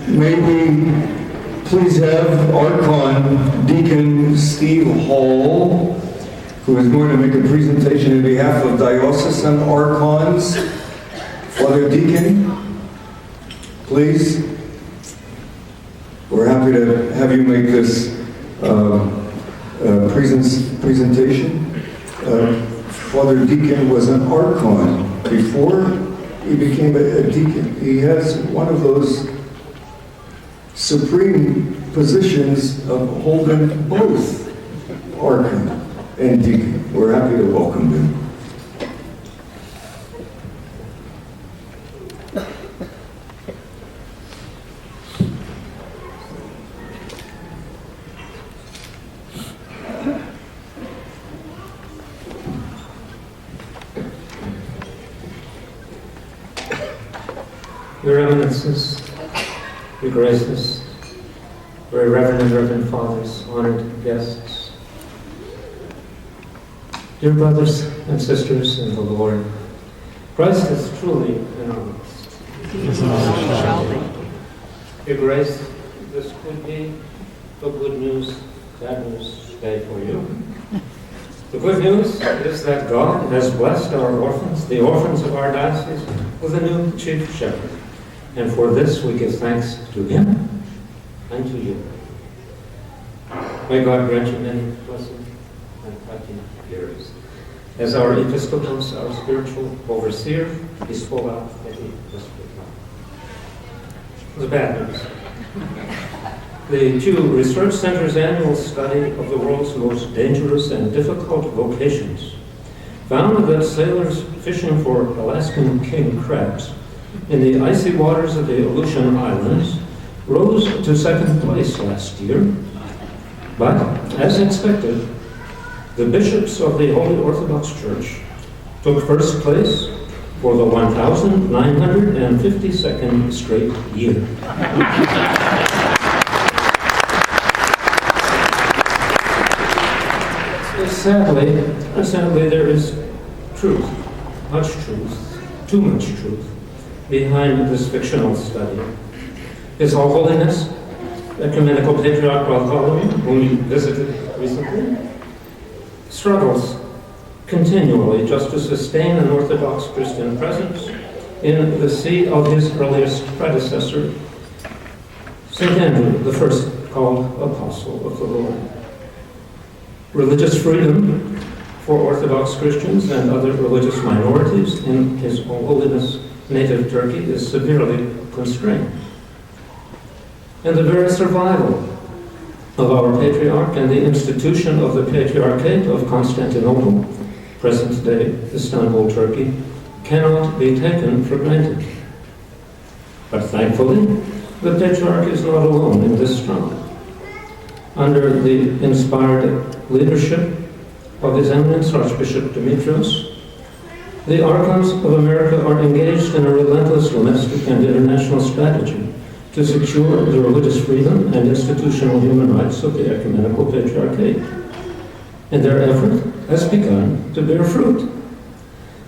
May we please have Archon Deacon Steve Hall, who is going to make a presentation on behalf of Diocesan Archons. Father Deacon, please. We're happy to have you make this presentation. Father Deacon was an Archon before he became a deacon. He has one of those supreme positions of holding both Archon and Deacon. We're happy to welcome him. Your Eminences, Your Graces, Very Reverend and Reverend Fathers, honored guests, dear brothers and sisters in the Lord, Christ is truly in our midst. Your Grace, this could be a good news, bad news day for you. The good news is that God has blessed our orphans, the orphans of our diocese, with a new chief shepherd. And for this we give thanks to him and to you. May God grant you many blessed and happy years. As our episcopos, our spiritual overseer, is full out at the hospital. The bad news. The Pew Research Center's annual study of the world's most dangerous and difficult vocations found that sailors fishing for Alaskan king crabs in the icy waters of the Aleutian Islands rose to second place last year. But, as expected, the bishops of the Holy Orthodox Church took first place for the 1,952nd straight year. Sadly, there is truth, much truth, too much truth, behind this fictional study. His All Holiness, Ecumenical Patriarch Bartholomew, whom you visited recently, struggles continually just to sustain an Orthodox Christian presence in the see of his earliest predecessor, St. Andrew, the first called Apostle of the Lord. Religious freedom for Orthodox Christians and other religious minorities in His All Holiness native Turkey is severely constrained. And the very survival of our Patriarch and the institution of the Patriarchate of Constantinople, present-day Istanbul, Turkey, cannot be taken for granted. But thankfully, the Patriarch is not alone in this struggle. Under the inspired leadership of His Eminence Archbishop Demetrios, the Archons of America are engaged in a relentless domestic and international strategy to secure the religious freedom and institutional human rights of the Ecumenical Patriarchate. And their effort has begun to bear fruit.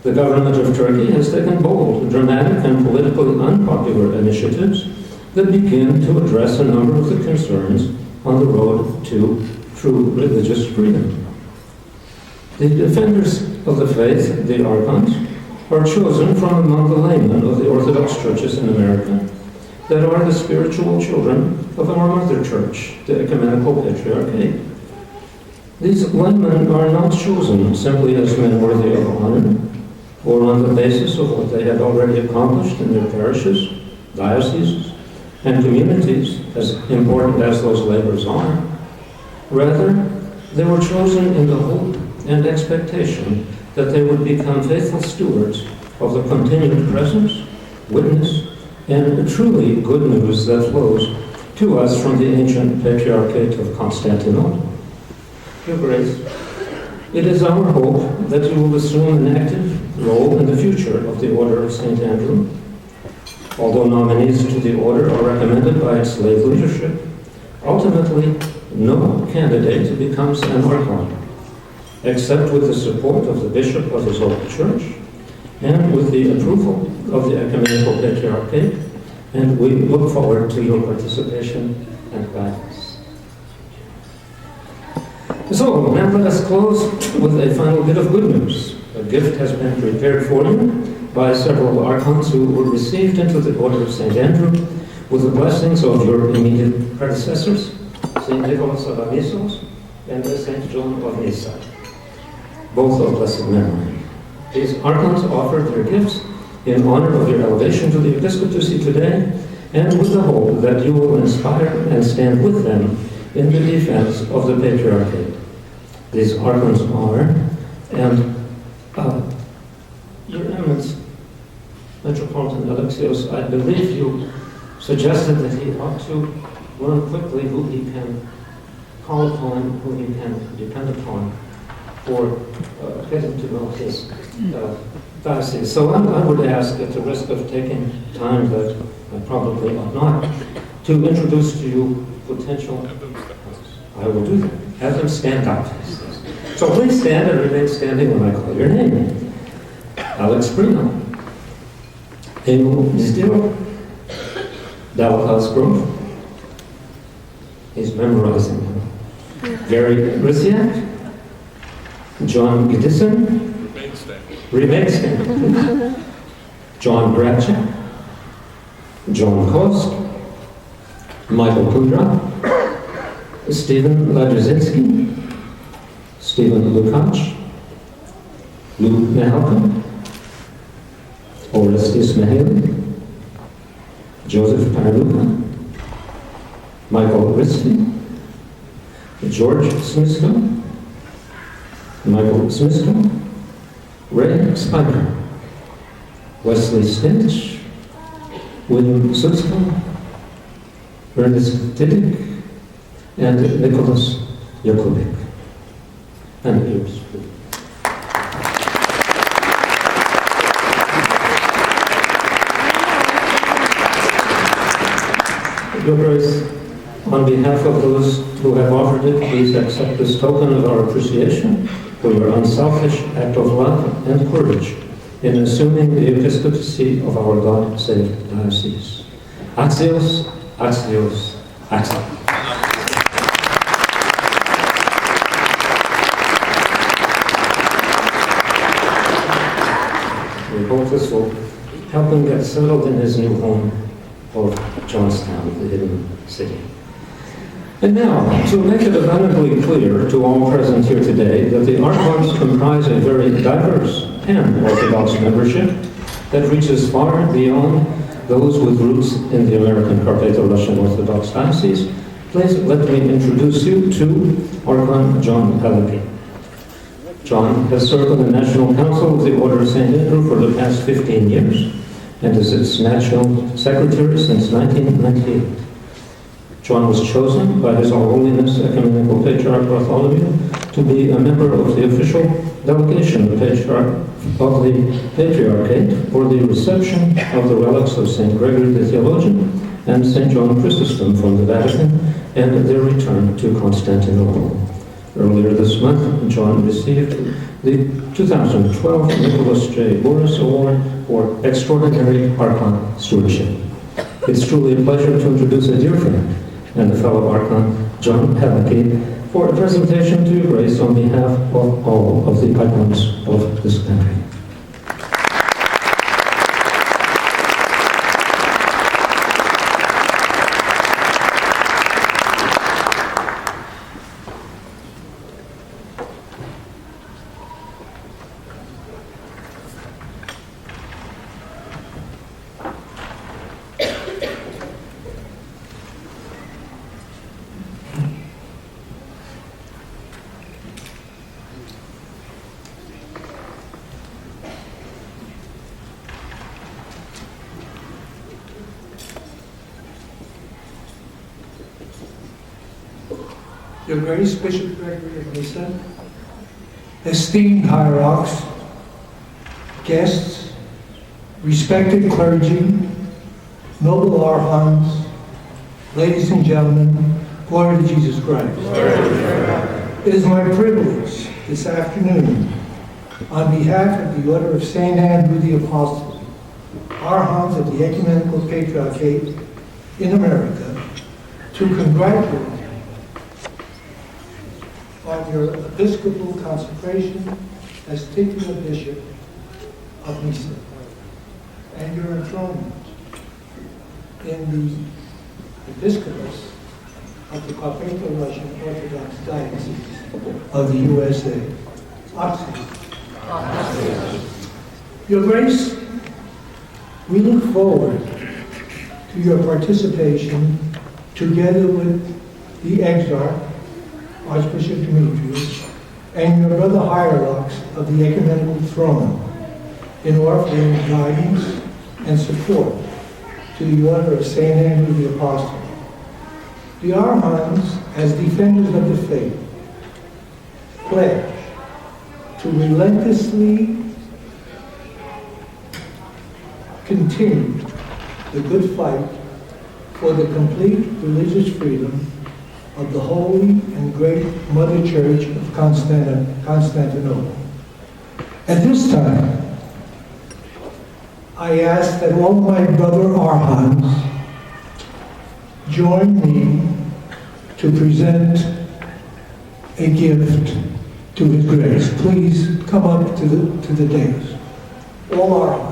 The government of Turkey has taken bold, dramatic, and politically unpopular initiatives that begin to address a number of the concerns on the road to true religious freedom. The defenders of the faith, the Archons, are chosen from among the laymen of the Orthodox churches in America that are the spiritual children of our mother church, the Ecumenical Patriarchate. These laymen are not chosen simply as men worthy of honor or on the basis of what they had already accomplished in their parishes, dioceses, and communities, as important as those labors are. Rather, they were chosen in the hope and expectation that they would become faithful stewards of the continued presence, witness, and truly good news that flows to us from the ancient Patriarchate of Constantinople. Your Grace, it is our hope that you will assume an active role in the future of the Order of St. Andrew. Although nominees to the Order are recommended by its lay leadership, ultimately no candidate becomes an Archon, except with the support of the Bishop of his local church and with the approval of the Ecumenical Patriarchate and we look forward to your participation and guidance. So, now let us close with a final bit of good news. A gift has been prepared for you by several Archons who were received into the Order of St. Andrew with the blessings of your immediate predecessors, St. Nicholas of Amisos and St. John of Nyssa, both of blessed memory. These Archons offered their gifts in honor of your elevation to the episcopacy today, and with the hope that you will inspire and stand with them in the defense of the Patriarchate. These Archons are, and Your Eminence, Metropolitan Alexios, I believe you suggested that he ought to learn quickly who he can call upon, who he can depend upon for getting to know his diocese. So I would ask, at the risk of taking time that I probably ought not, to introduce to you potential. I will do that. Have them stand up. So please stand and remain standing when I call your name. Alex Brino. Emil Distiro. Dallas Grove. He's memorizing them. Gary Risiak. John Giddison. Remain standing. John Bratchett. John Kosk. Michael Kudra. Stephen Ladrzinski. Stephen Lukács. Lou Mehalka. Orestes Mihaly. Joseph Paraluka. Michael Risky. George Smithson. Michael Smithson. Ray Spiker. Wesley Stitch. William Sutzko. Ernest Tiddick. And Nicholas Jakubik. And yours. Your Grace, on behalf of those who have offered it, please accept this token of our appreciation for your unselfish act of love and courage in assuming the episcopacy of our God-saved diocese. Axios, Axios, Axios. We hope this will help him get settled in his new home of Johnstown, the hidden city. And now, to make it abundantly clear to all present here today that the Archons comprise a very diverse pan-Orthodox membership that reaches far beyond those with roots in the American Carpatho-Russian Orthodox diocese, please let me introduce you to Archon John Pellegrini. John has served on the National Council of the Order of St. Andrew for the past 15 years and is its National Secretary since 1998. John was chosen by His All Holiness Ecumenical Patriarch Bartholomew to be a member of the official delegation of the Patriarchate for the reception of the relics of St. Gregory the Theologian and St. John Chrysostom from the Vatican and their return to Constantinople. Earlier this month, John received the 2012 Nicholas J. Boris Award for Extraordinary Archon Stewardship. It's truly a pleasure to introduce a dear friend and a fellow Archon, John Pellegrini, for a presentation to Your Grace on behalf of all of the Archons of this country. Your Grace, Bishop Gregory of Nyssa, esteemed hierarchs, guests, respected clergy, noble Archons, ladies and gentlemen, glory to Jesus Christ. It is my privilege this afternoon, on behalf of the Order of St. Andrew the Apostle, Archons of the Ecumenical Patriarchate in America to congratulate you on your episcopal consecration as titular bishop of Nyssa and your enthronement in the episcopus of the Carpatho-Russian Orthodox Diocese of the USA. Your Grace, we look forward to your participation together with the Exarch, Archbishop Demetrius, and your brother hierarchs of the Ecumenical Throne in offering guidance and support to the Order of St. Andrew the Apostle. The Archons, as defenders of the faith, pledge to relentlessly continue the good fight for the complete religious freedom of the Holy and Great Mother Church of Constantinople. At this time, I ask that all my brother Archons join me to present a gift to His Grace. Please come up to the dais. All Archons.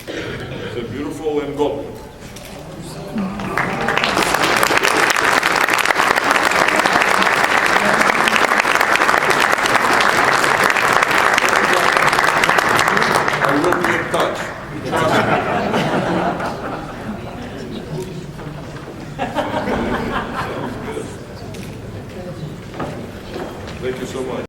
It's a beautiful envelope. I will be in touch. Thank you so much.